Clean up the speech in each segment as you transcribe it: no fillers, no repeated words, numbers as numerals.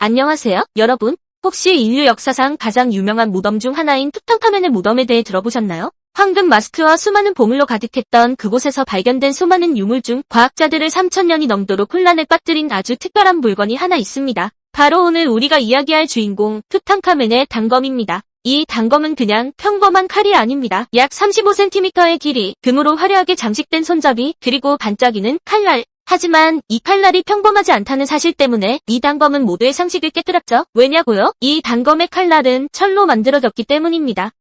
안녕하세요, 여러분. 혹시 인류 역사상 가장 유명한 무덤 중 하나인 투탕카멘의 무덤에 대해 들어보셨나요? 황금 마스크와 수많은 보물로 가득했던 그곳에서 발견된 수많은 유물 중 과학자들을 3000년이 넘도록 혼란에 빠뜨린 아주 특별한 물건이 하나 있습니다. 바로 오늘 우리가 이야기할 주인공 투탕카멘의 단검입니다. 이 단검은 그냥 평범한 칼이 아닙니다. 약 35cm의 길이, 금으로 화려하게 장식된 손잡이, 그리고 반짝이는 칼날. 하지만 이 칼날이 평범하지 않다는 사실 때문에 이 단검은 모두의 상식을 깨뜨렸죠. 왜냐고요? 이 단검의 칼날은 철로 만들어졌기 때문입니다.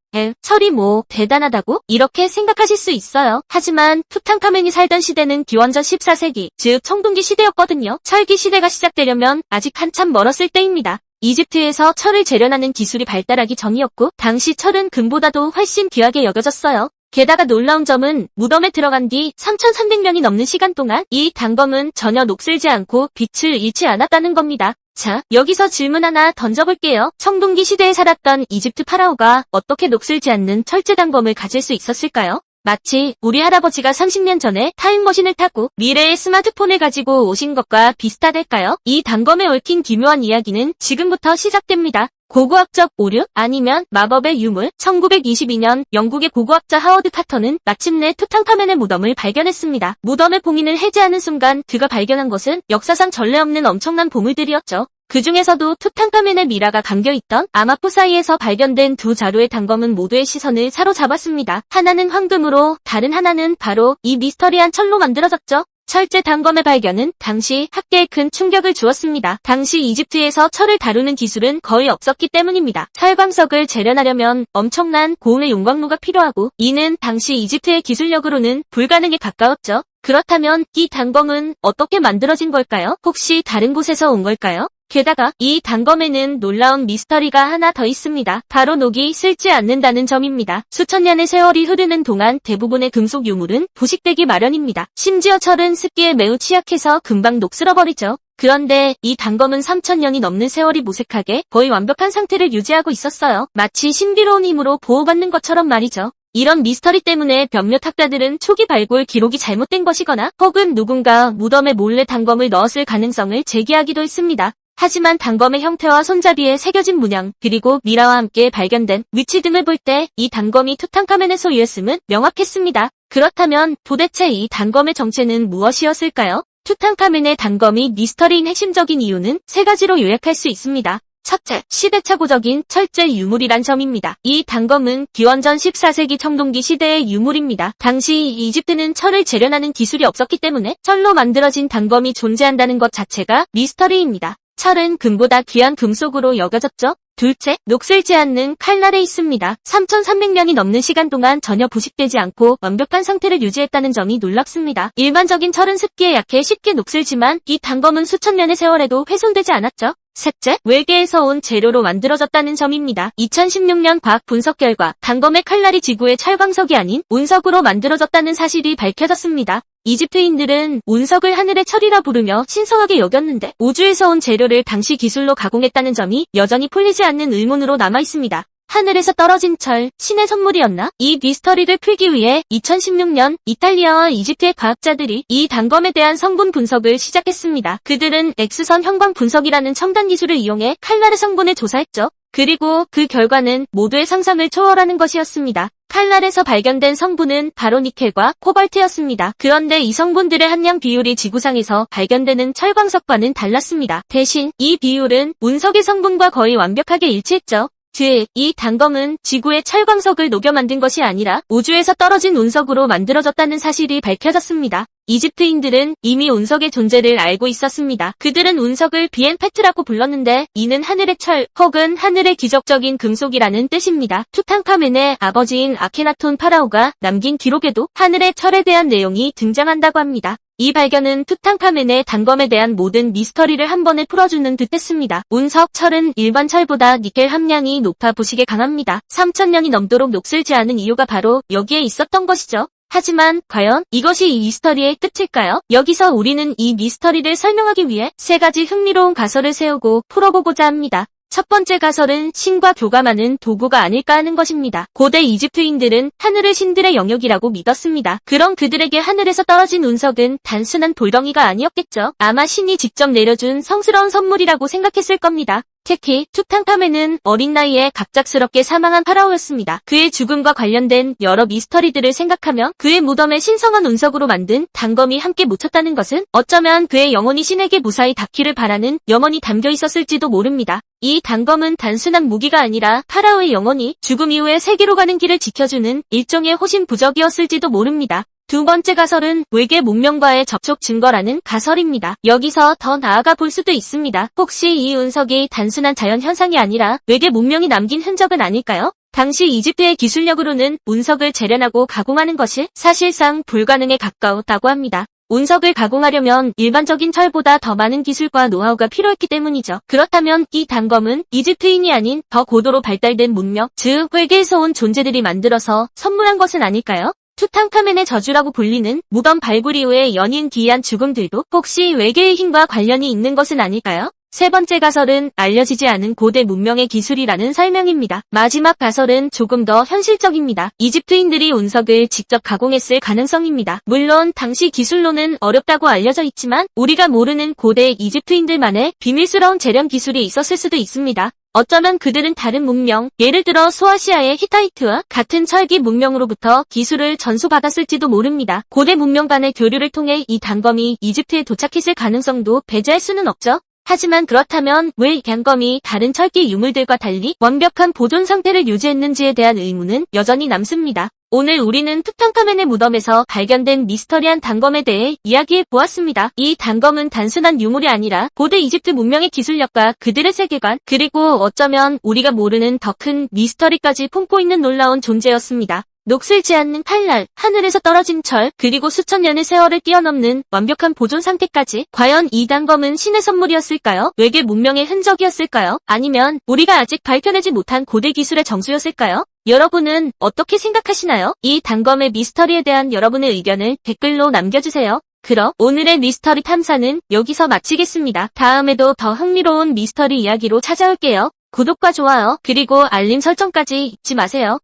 철이 뭐 대단하다고? 이렇게 생각하실 수 있어요. 하지만 투탕카멘이 살던 시대는 기원전 14세기, 즉 청동기 시대였거든요. 철기 시대가 시작되려면 아직 한참 멀었을 때입니다. 이집트에서 철을 재련하는 기술이 발달하기 전이었고, 당시 철은 금보다도 훨씬 귀하게 여겨졌어요. 게다가 놀라운 점은 무덤에 들어간 뒤 3300년이 넘는 시간 동안 이 단검은 전혀 녹슬지 않고 빛을 잃지 않았다는 겁니다. 자, 여기서 질문 하나 던져볼게요. 청동기 시대에 살았던 이집트 파라오가 어떻게 녹슬지 않는 철제 단검을 가질 수 있었을까요? 마치 우리 할아버지가 30년 전에 타임머신을 타고 미래의 스마트폰을 가지고 오신 것과 비슷하달까요? 이 단검에 얽힌 기묘한 이야기는 지금부터 시작됩니다. 고고학적 오류? 아니면 마법의 유물? 1922년 영국의 고고학자 하워드 카터는 마침내 투탕카멘의 무덤을 발견했습니다. 무덤의 봉인을 해제하는 순간 그가 발견한 것은 역사상 전례 없는 엄청난 보물들이었죠. 그 중에서도 투탕카멘의 미라가 감겨있던 아마포 사이에서 발견된 두 자루의 단검은 모두의 시선을 사로잡았습니다. 하나는 황금으로, 다른 하나는 바로 이 미스터리한 철로 만들어졌죠. 철제 단검의 발견은 당시 학계에 큰 충격을 주었습니다. 당시 이집트에서 철을 다루는 기술은 거의 없었기 때문입니다. 철광석을 재련하려면 엄청난 고온의 용광로가 필요하고, 이는 당시 이집트의 기술력으로는 불가능에 가까웠죠. 그렇다면 이 단검은 어떻게 만들어진 걸까요? 혹시 다른 곳에서 온 걸까요? 게다가 이 단검에는 놀라운 미스터리가 하나 더 있습니다. 바로 녹이 슬지 않는다는 점입니다. 수천 년의 세월이 흐르는 동안 대부분의 금속 유물은 부식되기 마련입니다. 심지어 철은 습기에 매우 취약해서 금방 녹슬어버리죠. 그런데 이 단검은 3000년이 넘는 세월이 무색하게 거의 완벽한 상태를 유지하고 있었어요. 마치 신비로운 힘으로 보호받는 것처럼 말이죠. 이런 미스터리 때문에 몇몇 학자들은 초기 발굴 기록이 잘못된 것이거나 혹은 누군가 무덤에 몰래 단검을 넣었을 가능성을 제기하기도 했습니다. 하지만 단검의 형태와 손잡이에 새겨진 문양, 그리고 미라와 함께 발견된 위치 등을 볼 때 이 단검이 투탕카멘의 소유였음은 명확했습니다. 그렇다면 도대체 이 단검의 정체는 무엇이었을까요? 투탕카멘의 단검이 미스터리인 핵심적인 이유는 세 가지로 요약할 수 있습니다. 첫째, 시대착오적인 철제 유물이란 점입니다. 이 단검은 기원전 14세기 청동기 시대의 유물입니다. 당시 이집트는 철을 재련하는 기술이 없었기 때문에 철로 만들어진 단검이 존재한다는 것 자체가 미스터리입니다. 철은 금보다 귀한 금속으로 여겨졌죠. 둘째, 녹슬지 않는 칼날에 있습니다. 3300년이 넘는 시간 동안 전혀 부식되지 않고 완벽한 상태를 유지했다는 점이 놀랍습니다. 일반적인 철은 습기에 약해 쉽게 녹슬지만 이 단검은 수천 년의 세월에도 훼손되지 않았죠. 셋째, 외계에서 온 재료로 만들어졌다는 점입니다. 2016년 과학 분석 결과 단검의 칼날이 지구의 철광석이 아닌 운석으로 만들어졌다는 사실이 밝혀졌습니다. 이집트인들은 운석을 하늘의 철이라 부르며 신성하게 여겼는데 우주에서 온 재료를 당시 기술로 가공했다는 점이 여전히 풀리지 않는 의문으로 남아있습니다. 하늘에서 떨어진 철, 신의 선물이었나? 이 미스터리를 풀기 위해 2016년 이탈리아와 이집트의 과학자들이 이 단검에 대한 성분 분석을 시작했습니다. 그들은 X선 형광 분석이라는 첨단 기술을 이용해 칼날의 성분을 조사했죠. 그리고 그 결과는 모두의 상상을 초월하는 것이었습니다. 칼날에서 발견된 성분은 바로 니켈과 코발트였습니다. 그런데 이 성분들의 함량 비율이 지구상에서 발견되는 철광석과는 달랐습니다. 대신 이 비율은 운석의 성분과 거의 완벽하게 일치했죠. 즉, 이 단검은 지구의 철광석을 녹여 만든 것이 아니라 우주에서 떨어진 운석으로 만들어졌다는 사실이 밝혀졌습니다. 이집트인들은 이미 운석의 존재를 알고 있었습니다. 그들은 운석을 비엔페트라고 불렀는데 이는 하늘의 철 혹은 하늘의 기적적인 금속이라는 뜻입니다. 투탕카멘의 아버지인 아케나톤 파라오가 남긴 기록에도 하늘의 철에 대한 내용이 등장한다고 합니다. 이 발견은 투탕카멘의 단검에 대한 모든 미스터리를 한 번에 풀어주는 듯 했습니다. 운석 철은 일반 철보다 니켈 함량이 높아 부식에 강합니다. 3000년이 넘도록 녹슬지 않은 이유가 바로 여기에 있었던 것이죠. 하지만 과연 이것이 이 미스터리의 끝일까요? 여기서 우리는 이 미스터리를 설명하기 위해 세 가지 흥미로운 가설을 세우고 풀어보고자 합니다. 첫 번째 가설은 신과 교감하는 도구가 아닐까 하는 것입니다. 고대 이집트인들은 하늘을 신들의 영역이라고 믿었습니다. 그럼 그들에게 하늘에서 떨어진 운석은 단순한 돌덩이가 아니었겠죠. 아마 신이 직접 내려준 성스러운 선물이라고 생각했을 겁니다. 특히 투탕카멘은 어린 나이에 갑작스럽게 사망한 파라오였습니다. 그의 죽음과 관련된 여러 미스터리들을 생각하면 그의 무덤에 신성한 운석으로 만든 단검이 함께 묻혔다는 것은 어쩌면 그의 영혼이 신에게 무사히 닿기를 바라는 염원이 담겨 있었을지도 모릅니다. 이 단검은 단순한 무기가 아니라 파라오의 영혼이 죽음 이후에 세계로 가는 길을 지켜주는 일종의 호신 부적이었을지도 모릅니다. 두 번째 가설은 외계 문명과의 접촉 증거라는 가설입니다. 여기서 더 나아가 볼 수도 있습니다. 혹시 이 운석이 단순한 자연 현상이 아니라 외계 문명이 남긴 흔적은 아닐까요? 당시 이집트의 기술력으로는 운석을 재련하고 가공하는 것이 사실상 불가능에 가까웠다고 합니다. 운석을 가공하려면 일반적인 철보다 더 많은 기술과 노하우가 필요했기 때문이죠. 그렇다면 이 단검은 이집트인이 아닌 더 고도로 발달된 문명, 즉 외계에서 온 존재들이 만들어서 선물한 것은 아닐까요? 투탕카멘의 저주라고 불리는 무덤 발굴 이후에 연인 기이한 죽음들도 혹시 외계의 힘과 관련이 있는 것은 아닐까요? 세 번째 가설은 알려지지 않은 고대 문명의 기술이라는 설명입니다. 마지막 가설은 조금 더 현실적입니다. 이집트인들이 운석을 직접 가공했을 가능성입니다. 물론 당시 기술로는 어렵다고 알려져 있지만 우리가 모르는 고대 이집트인들만의 비밀스러운 재련 기술이 있었을 수도 있습니다. 어쩌면 그들은 다른 문명, 예를 들어 소아시아의 히타이트와 같은 철기 문명으로부터 기술을 전수받았을지도 모릅니다. 고대 문명 간의 교류를 통해 이 단검이 이집트에 도착했을 가능성도 배제할 수는 없죠. 하지만 그렇다면 왜 이 단검이 다른 철기 유물들과 달리 완벽한 보존 상태를 유지했는지에 대한 의문은 여전히 남습니다. 오늘 우리는 투탕카멘의 무덤에서 발견된 미스터리한 단검에 대해 이야기해 보았습니다. 이 단검은 단순한 유물이 아니라 고대 이집트 문명의 기술력과 그들의 세계관, 그리고 어쩌면 우리가 모르는 더 큰 미스터리까지 품고 있는 놀라운 존재였습니다. 녹슬지 않는 칼날, 하늘에서 떨어진 철, 그리고 수천 년의 세월을 뛰어넘는 완벽한 보존 상태까지 과연 이 단검은 신의 선물이었을까요? 외계 문명의 흔적이었을까요? 아니면 우리가 아직 밝혀내지 못한 고대 기술의 정수였을까요? 여러분은 어떻게 생각하시나요? 이 단검의 미스터리에 대한 여러분의 의견을 댓글로 남겨주세요. 그럼 오늘의 미스터리 탐사는 여기서 마치겠습니다. 다음에도 더 흥미로운 미스터리 이야기로 찾아올게요. 구독과 좋아요, 그리고 알림 설정까지 잊지 마세요.